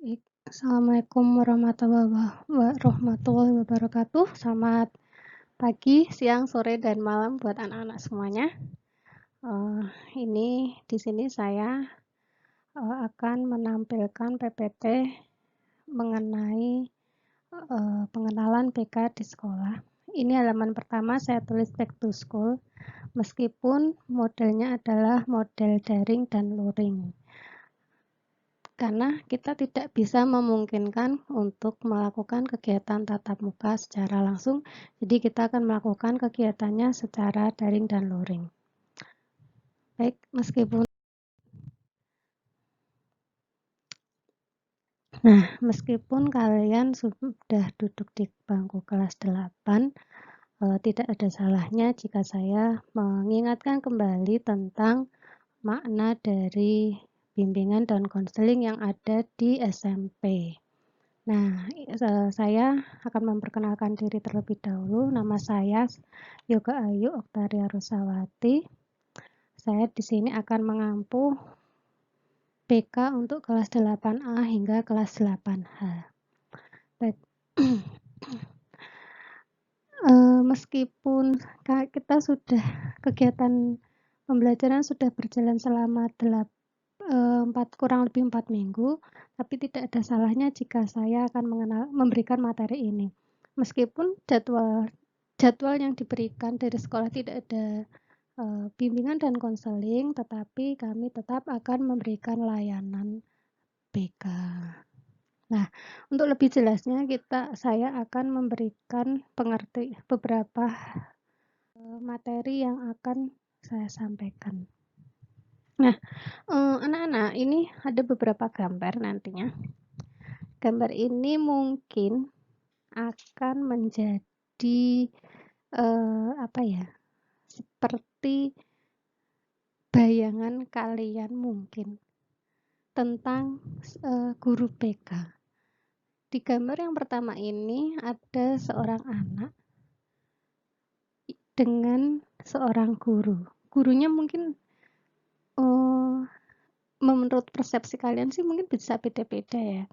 Baik, Assalamualaikum warahmatullahi wabarakatuh. Selamat pagi, siang, sore, dan malam buat anak-anak semuanya. Eh, ini di sini saya akan menampilkan PPT mengenai pengenalan BK di sekolah. Ini halaman pertama saya tulis back to school, meskipun modelnya adalah model daring dan luring. Karena kita tidak bisa memungkinkan untuk melakukan kegiatan tatap muka secara langsung, jadi kita akan melakukan kegiatannya secara daring dan luring. Baik, meskipun kalian sudah duduk di bangku kelas 8, tidak ada salahnya jika saya mengingatkan kembali tentang makna dari bimbingan dan konseling yang ada di SMP. Nah, saya akan memperkenalkan diri terlebih dahulu. Nama saya Yoga Ayu Oktaria Rusawati. Saya di sini akan mengampu BK untuk kelas 8A hingga kelas 8H. Baik. Meskipun kita sudah kegiatan pembelajaran sudah berjalan selama kurang lebih 4 minggu, tapi tidak ada salahnya jika saya akan memberikan materi ini. Meskipun jadwal yang diberikan dari sekolah tidak ada bimbingan dan konseling, tetapi kami tetap akan memberikan layanan BK. Nah, untuk lebih jelasnya saya akan memberikan beberapa materi yang akan saya sampaikan. Nah, anak-anak, ini ada beberapa gambar nantinya. Gambar ini mungkin akan menjadi seperti bayangan kalian mungkin tentang guru BK. Di gambar yang pertama ini ada seorang anak dengan seorang guru. Gurunya mungkin menurut persepsi kalian sih mungkin bisa beda-beda ya.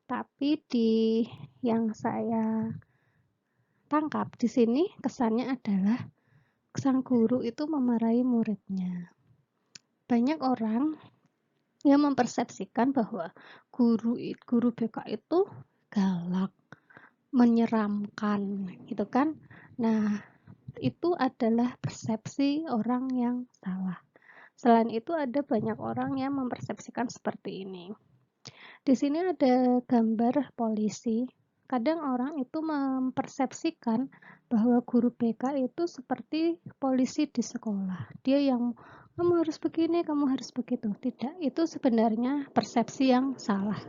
Tapi di yang saya tangkap di sini kesannya adalah sang guru itu memarahi muridnya. Banyak orang yang mempersepsikan bahwa guru BK itu galak, menyeramkan, gitu kan. Nah, itu adalah persepsi orang yang salah. Selain itu ada banyak orang yang mempersepsikan seperti ini. Di sini ada gambar polisi. Kadang orang itu mempersepsikan bahwa guru BK itu seperti polisi di sekolah. Dia yang kamu harus begini, kamu harus begitu. Tidak, itu sebenarnya persepsi yang salah.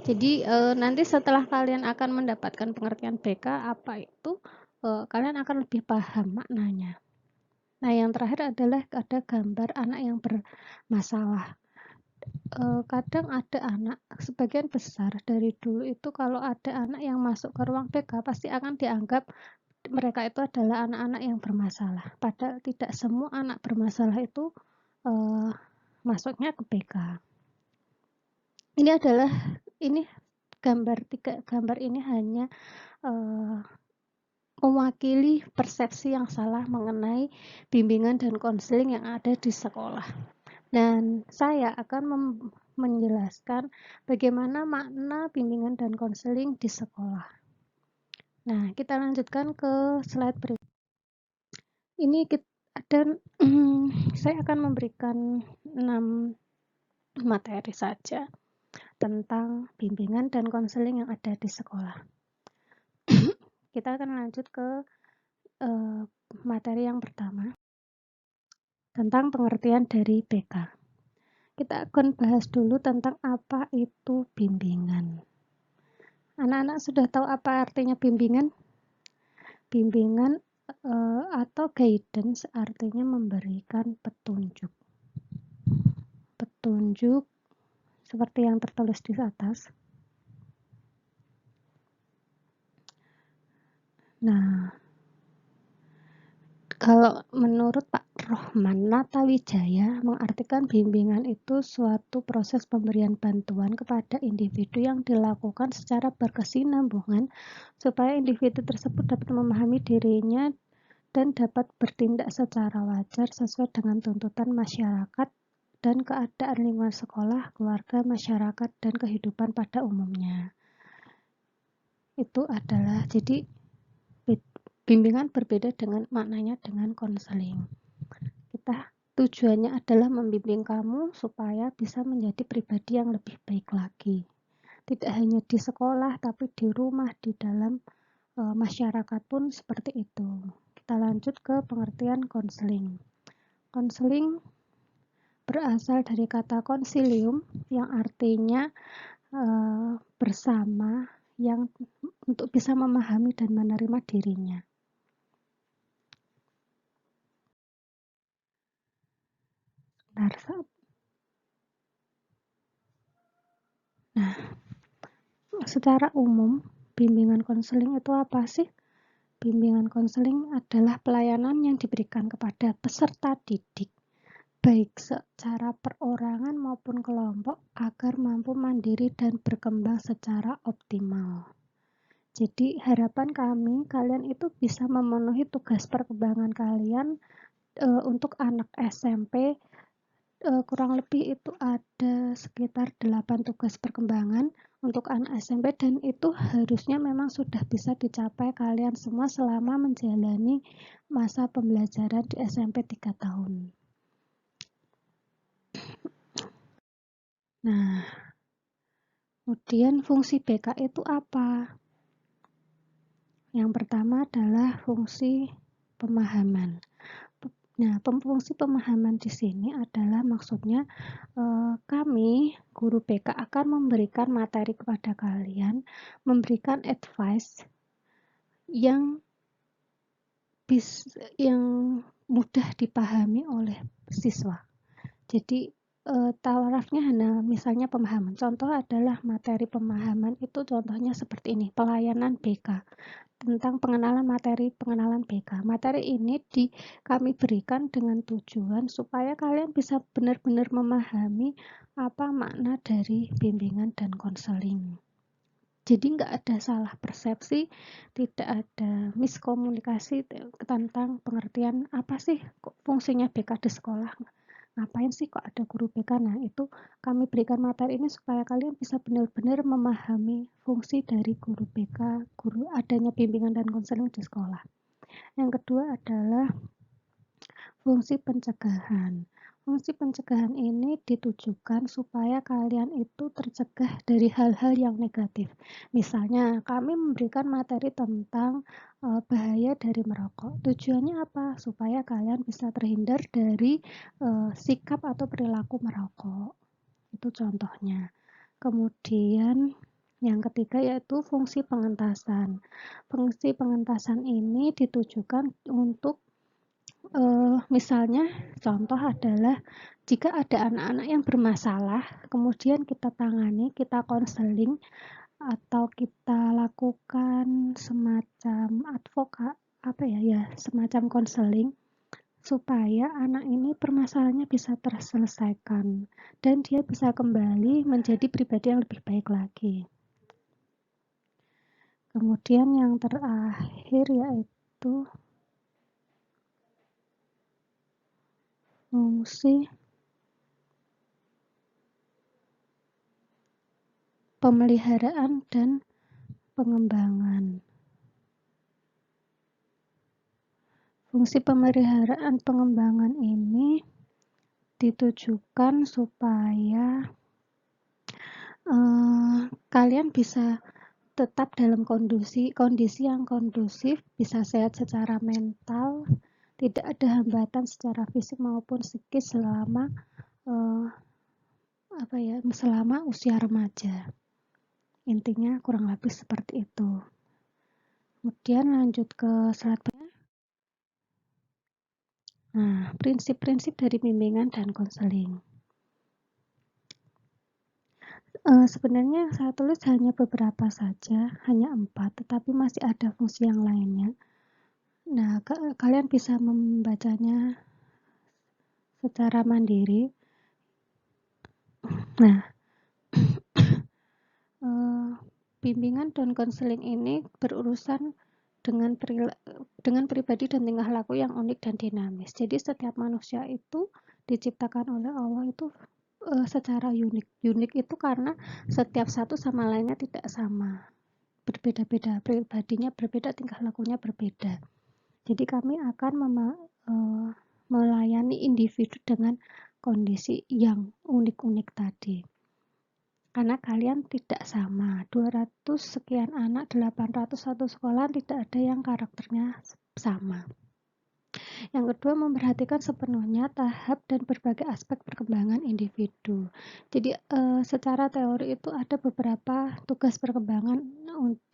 Jadi nanti setelah kalian akan mendapatkan pengertian BK apa itu, kalian akan lebih paham maknanya. Nah, yang terakhir adalah ada gambar anak yang bermasalah. Kadang ada anak, sebagian besar dari dulu itu kalau ada anak yang masuk ke ruang BK pasti akan dianggap mereka itu adalah anak-anak yang bermasalah. Padahal tidak semua anak bermasalah itu masuknya ke BK. Ini tiga gambar ini hanya mewakili persepsi yang salah mengenai bimbingan dan konseling yang ada di sekolah. Dan saya akan menjelaskan bagaimana makna bimbingan dan konseling di sekolah. Nah, kita lanjutkan ke slide berikutnya. Ini saya akan memberikan 6 materi saja tentang bimbingan dan konseling yang ada di sekolah. Kita akan lanjut ke materi yang pertama tentang pengertian dari BK. Kita akan bahas dulu tentang apa itu bimbingan. Anak-anak sudah tahu apa artinya bimbingan? Bimbingan atau guidance artinya memberikan petunjuk. Petunjuk seperti yang tertulis di atas. Nah, kalau menurut Pak Rahman Natawijaya mengartikan bimbingan itu suatu proses pemberian bantuan kepada individu yang dilakukan secara berkesinambungan supaya individu tersebut dapat memahami dirinya dan dapat bertindak secara wajar sesuai dengan tuntutan masyarakat dan keadaan lingkungan sekolah, keluarga, masyarakat, dan kehidupan pada umumnya. Itu adalah, jadi bimbingan berbeda dengan maknanya dengan konseling. Tujuannya adalah membimbing kamu supaya bisa menjadi pribadi yang lebih baik lagi. Tidak hanya di sekolah, tapi di rumah, di dalam masyarakat pun seperti itu. Kita lanjut ke pengertian konseling. Konseling berasal dari kata konsilium yang artinya bersama, yang untuk bisa memahami dan menerima dirinya. Nah, secara umum, bimbingan konseling itu apa sih? Bimbingan konseling adalah pelayanan yang diberikan kepada peserta didik, baik secara perorangan maupun kelompok, agar mampu mandiri dan berkembang secara optimal. Jadi harapan kami, kalian itu bisa memenuhi tugas perkembangan kalian untuk anak SMP. Kurang lebih itu ada sekitar 8 tugas perkembangan untuk anak SMP, dan itu harusnya memang sudah bisa dicapai kalian semua selama menjalani masa pembelajaran di SMP 3 tahun. Nah, kemudian fungsi BK itu apa? Yang pertama adalah fungsi pemahaman. Nah, fungsi pemahaman di sini adalah maksudnya kami, guru BK, akan memberikan materi kepada kalian, memberikan advice yang mudah dipahami oleh siswa. Jadi tarafnya hanya misalnya pemahaman. Contoh adalah materi pemahaman itu contohnya seperti ini, pelayanan BK. Tentang pengenalan BK. Materi ini kami berikan dengan tujuan supaya kalian bisa benar-benar memahami apa makna dari bimbingan dan konseling. Jadi nggak ada salah persepsi, tidak ada miskomunikasi tentang pengertian apa sih fungsinya BK di sekolah. Ngapain sih kok ada guru BK? Nah, itu kami berikan materi ini supaya kalian bisa benar-benar memahami fungsi dari guru BK, adanya bimbingan dan konseling di sekolah. Yang kedua adalah fungsi pencegahan. Fungsi pencegahan ini ditujukan supaya kalian itu tercegah dari hal-hal yang negatif. Misalnya, kami memberikan materi tentang bahaya dari merokok. Tujuannya apa? Supaya kalian bisa terhindar dari sikap atau perilaku merokok. Itu contohnya. Kemudian yang ketiga yaitu fungsi pengentasan. Fungsi pengentasan ini ditujukan untuk misalnya contoh adalah jika ada anak-anak yang bermasalah, kemudian kita tangani, kita konseling, atau kita lakukan semacam semacam konseling supaya anak ini permasalahannya bisa terselesaikan dan dia bisa kembali menjadi pribadi yang lebih baik lagi. Kemudian yang terakhir yaitu fungsi pemeliharaan dan pengembangan. Fungsi pemeliharaan pengembangan ini ditujukan supaya kalian bisa tetap dalam kondisi yang kondusif, bisa sehat secara mental, tidak ada hambatan secara fisik maupun psikis selama usia remaja. Intinya kurang lebih seperti itu. Kemudian lanjut ke slide berikutnya. Nah, prinsip-prinsip dari bimbingan dan konseling. Sebenarnya saya tulis hanya beberapa saja, hanya 4, tetapi masih ada fungsi yang lainnya. Nah, kalian bisa membacanya secara mandiri. Nah, bimbingan dan konseling ini berurusan dengan pribadi dan tingkah laku yang unik dan dinamis. Jadi setiap manusia itu diciptakan oleh Allah itu secara unik. Unik itu karena setiap satu sama lainnya tidak sama, berbeda-beda, pribadinya berbeda, tingkah lakunya berbeda. Jadi kami akan melayani individu dengan kondisi yang unik-unik tadi. Karena kalian tidak sama, 200 sekian anak, 801 sekolah, tidak ada yang karakternya sama. Yang kedua, memperhatikan sepenuhnya tahap dan berbagai aspek perkembangan individu. Jadi secara teori itu ada beberapa tugas perkembangan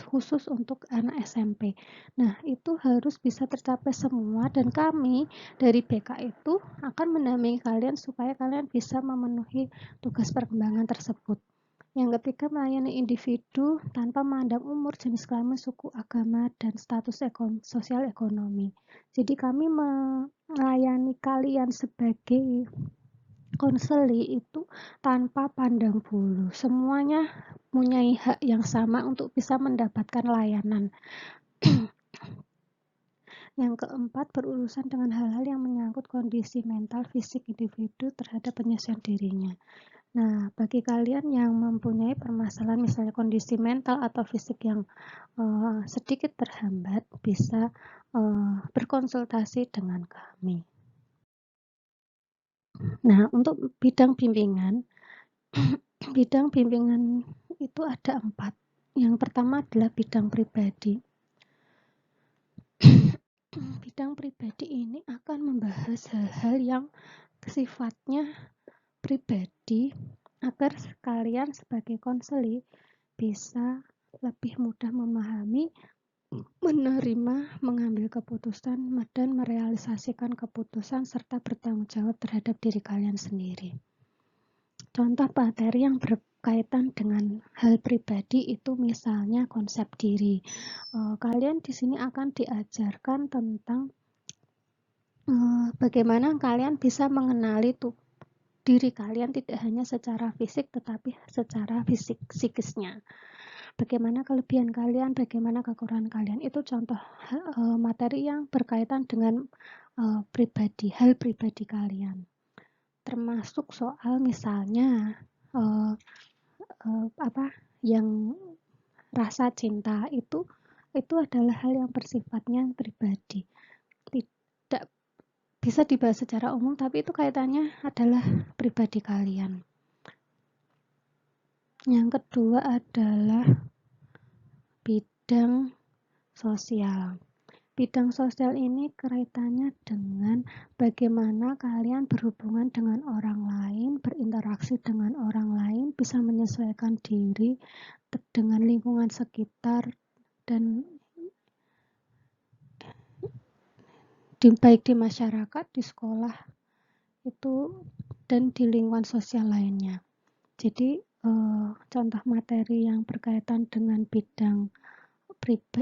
khusus untuk anak SMP. Nah, itu harus bisa tercapai semua, dan kami dari BK itu akan mendampingi kalian supaya kalian bisa memenuhi tugas perkembangan tersebut. Yang ketiga, melayani individu tanpa memandang umur, jenis kelamin, suku, agama, dan status sosial ekonomi. Jadi kami melayani kalian sebagai konseli itu tanpa pandang bulu. Semuanya mempunyai hak yang sama untuk bisa mendapatkan layanan. Yang keempat, berurusan dengan hal-hal yang menyangkut kondisi mental fisik individu terhadap penyesuaian dirinya. Nah, bagi kalian yang mempunyai permasalahan misalnya kondisi mental atau fisik yang sedikit terhambat, bisa berkonsultasi dengan kami. Nah, untuk bidang bimbingan, bidang bimbingan itu ada 4. Yang pertama adalah bidang pribadi. Bidang pribadi ini akan membahas hal-hal yang sifatnya pribadi agar kalian sebagai konseli bisa lebih mudah memahami, menerima, mengambil keputusan, dan merealisasikan keputusan serta bertanggung jawab terhadap diri kalian sendiri. Contoh materi yang berkaitan dengan hal pribadi itu misalnya konsep diri. Kalian di sini akan diajarkan tentang bagaimana kalian bisa mengenali diri kalian tidak hanya secara fisik tetapi secara psikisnya. Bagaimana kelebihan kalian, bagaimana kekurangan kalian. Itu contoh materi yang berkaitan dengan pribadi, hal pribadi kalian. Termasuk soal misalnya yang rasa cinta itu adalah hal yang bersifatnya pribadi. Tidak bisa dibahas secara umum, tapi itu kaitannya adalah pribadi kalian. Yang kedua adalah bidang sosial. Bidang sosial ini kaitannya dengan bagaimana kalian berhubungan dengan orang lain, berinteraksi dengan orang lain, bisa menyesuaikan diri dengan lingkungan sekitar, dan baik di masyarakat, di sekolah, itu dan di lingkungan sosial lainnya. Jadi contoh materi yang berkaitan dengan bidang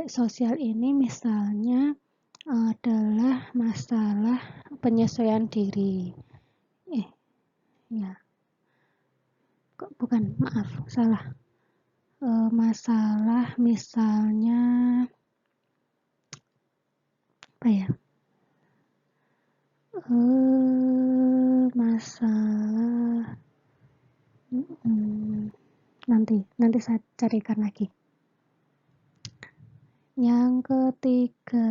sosial ini misalnya adalah masalah penyesuaian diri. Salah. Masalah misalnya masalah nanti saya carikan lagi. Yang ketiga,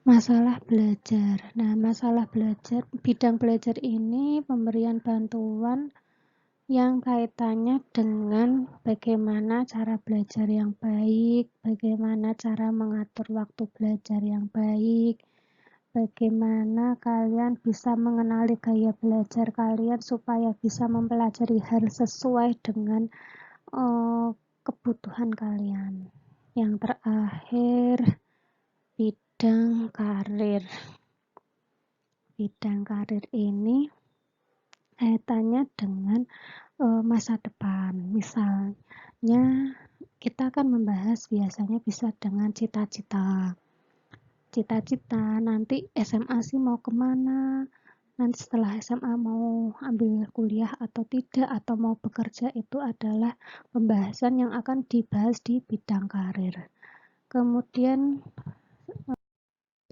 masalah belajar. Nah, masalah belajar, bidang belajar ini pemberian bantuan yang kaitannya dengan bagaimana cara belajar yang baik, bagaimana cara mengatur waktu belajar yang baik, bagaimana kalian bisa mengenali gaya belajar kalian supaya bisa mempelajari hal sesuai dengan kebutuhan kalian. Yang terakhir, bidang karir. Bidang karir ini kaitannya dengan masa depan. Misalnya kita akan membahas biasanya bisa dengan cita-cita. Cita-cita nanti SMA sih mau kemana, nanti setelah SMA mau ambil kuliah atau tidak, atau mau bekerja, itu adalah pembahasan yang akan dibahas di bidang karir. Kemudian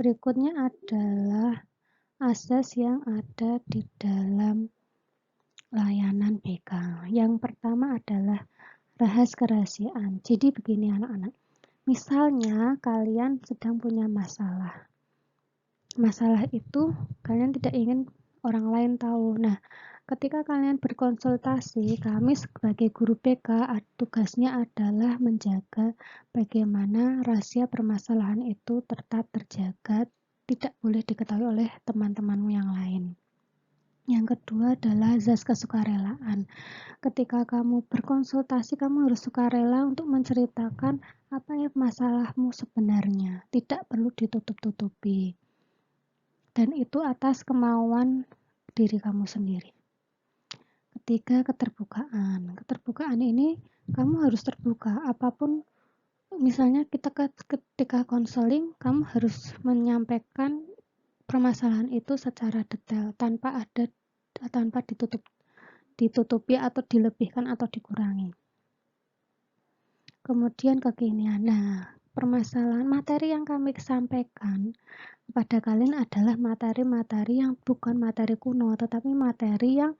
berikutnya adalah asas yang ada di dalam layanan BK. Yang pertama adalah kerahasiaan. Jadi begini anak-anak, misalnya kalian sedang punya masalah. Masalah itu kalian tidak ingin orang lain tahu. Nah, ketika kalian berkonsultasi, kami sebagai guru BK tugasnya adalah menjaga bagaimana rahasia permasalahan itu tetap terjaga, tidak boleh diketahui oleh teman-temanmu yang lain. Yang kedua adalah azas kesukarelaan. Ketika kamu berkonsultasi, kamu harus sukarela untuk menceritakan apa ya masalahmu sebenarnya. Tidak perlu ditutup-tutupi. Dan itu atas kemauan diri kamu sendiri. Ketiga, keterbukaan. Keterbukaan ini kamu harus terbuka. Apapun, misalnya kita ketika konseling, kamu harus menyampaikan permasalahan itu secara detail tanpa ditutupi atau dilebihkan atau dikurangi. Kemudian kekinian. Nah, permasalahan materi yang kami sampaikan kepada kalian adalah materi-materi yang bukan materi kuno, tetapi materi yang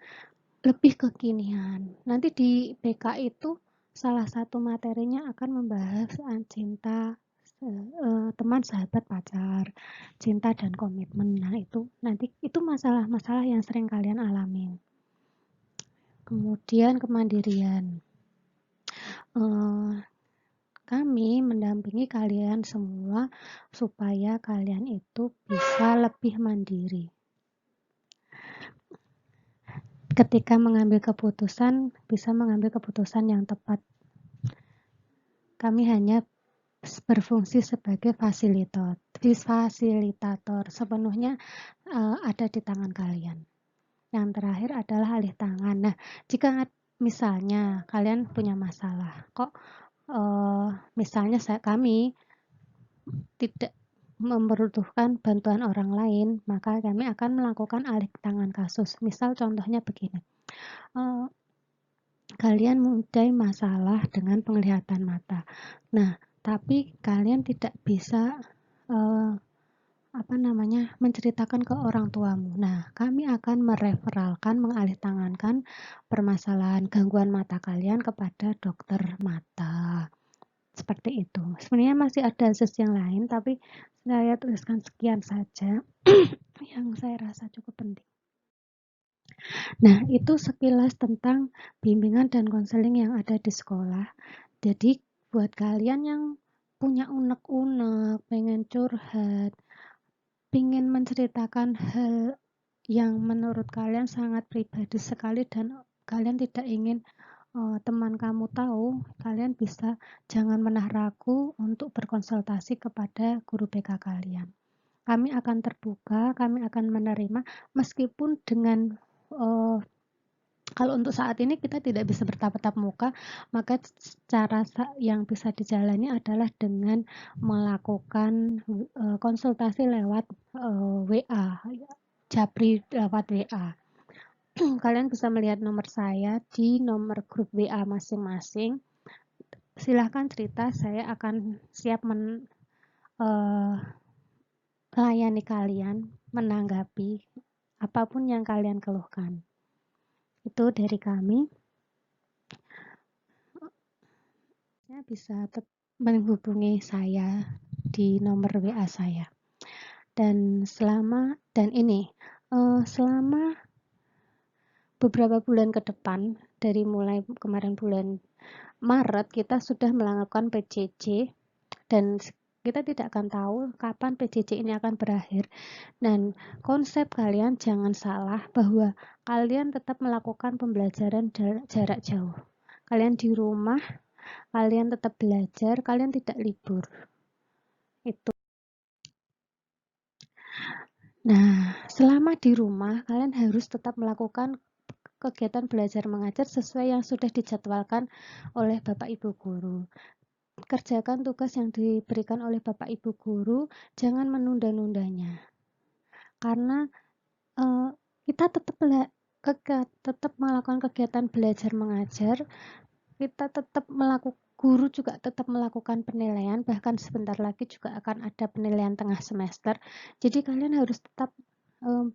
lebih kekinian. Nanti di BK itu salah satu materinya akan membahas cinta, teman, sahabat, pacar, cinta dan komitmen. Nah, itu nanti itu masalah-masalah yang sering kalian alami. Kemudian kemandirian. Kami mendampingi kalian semua supaya kalian itu bisa lebih mandiri. Ketika mengambil keputusan, bisa mengambil keputusan yang tepat. Kami hanya berfungsi sebagai fasilitator. Sepenuhnya ada di tangan kalian. Yang terakhir adalah alih tangan. Nah, jika misalnya kalian punya masalah, kok misalnya kami tidak membutuhkan bantuan orang lain, maka kami akan melakukan alih tangan kasus. Misal contohnya begini, kalian mempunyai masalah dengan penglihatan mata. Nah, tapi kalian tidak bisa menceritakan ke orang tuamu. Nah, kami akan mereferalkan, mengalihtangankan permasalahan gangguan mata kalian kepada dokter mata. Seperti itu. Sebenarnya masih ada asas yang lain, tapi saya tuliskan sekian saja yang saya rasa cukup penting. Nah, itu sekilas tentang bimbingan dan konseling yang ada di sekolah. Jadi, buat kalian yang punya unek-unek, pengen curhat, pengen menceritakan hal yang menurut kalian sangat pribadi sekali dan kalian tidak ingin teman kamu tahu, kalian bisa jangan pernah ragu untuk berkonsultasi kepada guru BK kalian. Kami akan terbuka, kami akan menerima meskipun dengan kalau untuk saat ini kita tidak bisa bertatap muka, maka cara yang bisa dijalani adalah dengan melakukan konsultasi lewat WA, japri lewat WA. Kalian bisa melihat nomor saya di nomor grup WA masing-masing. Silahkan cerita, saya akan siap melayani kalian, menanggapi apapun yang kalian keluhkan. Itu dari kami. Saya bisa menghubungi saya di nomor WA saya. Dan selama beberapa bulan ke depan, dari mulai kemarin bulan Maret, kita sudah melakukan PJJ dan kita tidak akan tahu kapan PJJ ini akan berakhir. Dan konsep kalian jangan salah bahwa kalian tetap melakukan pembelajaran jarak jauh. Kalian di rumah, kalian tetap belajar, kalian tidak libur. Itu. Nah, selama di rumah, kalian harus tetap melakukan kegiatan belajar mengajar sesuai yang sudah dijadwalkan oleh Bapak Ibu guru. Kerjakan tugas yang diberikan oleh Bapak Ibu guru, jangan menunda-nundanya. Karena kita tetap melakukan kegiatan belajar mengajar, kita tetap melakukan, guru juga tetap melakukan penilaian, bahkan sebentar lagi juga akan ada penilaian tengah semester. Jadi kalian harus tetap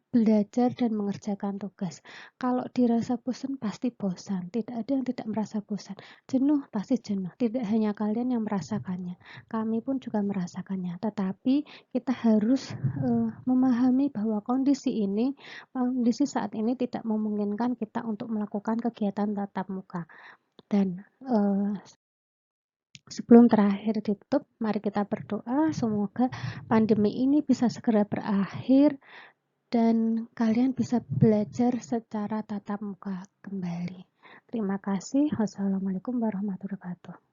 belajar dan mengerjakan tugas. Kalau dirasa bosan, pasti bosan. Tidak ada yang tidak merasa bosan. Jenuh, pasti jenuh. Tidak hanya kalian yang merasakannya. Kami pun juga merasakannya. Tetapi kita harus memahami bahwa kondisi saat ini tidak memungkinkan kita untuk melakukan kegiatan tatap muka. Dan sebelum terakhir ditutup, mari kita berdoa semoga pandemi ini bisa segera berakhir dan kalian bisa belajar secara tatap muka kembali. Terima kasih. Wassalamualaikum warahmatullahi wabarakatuh.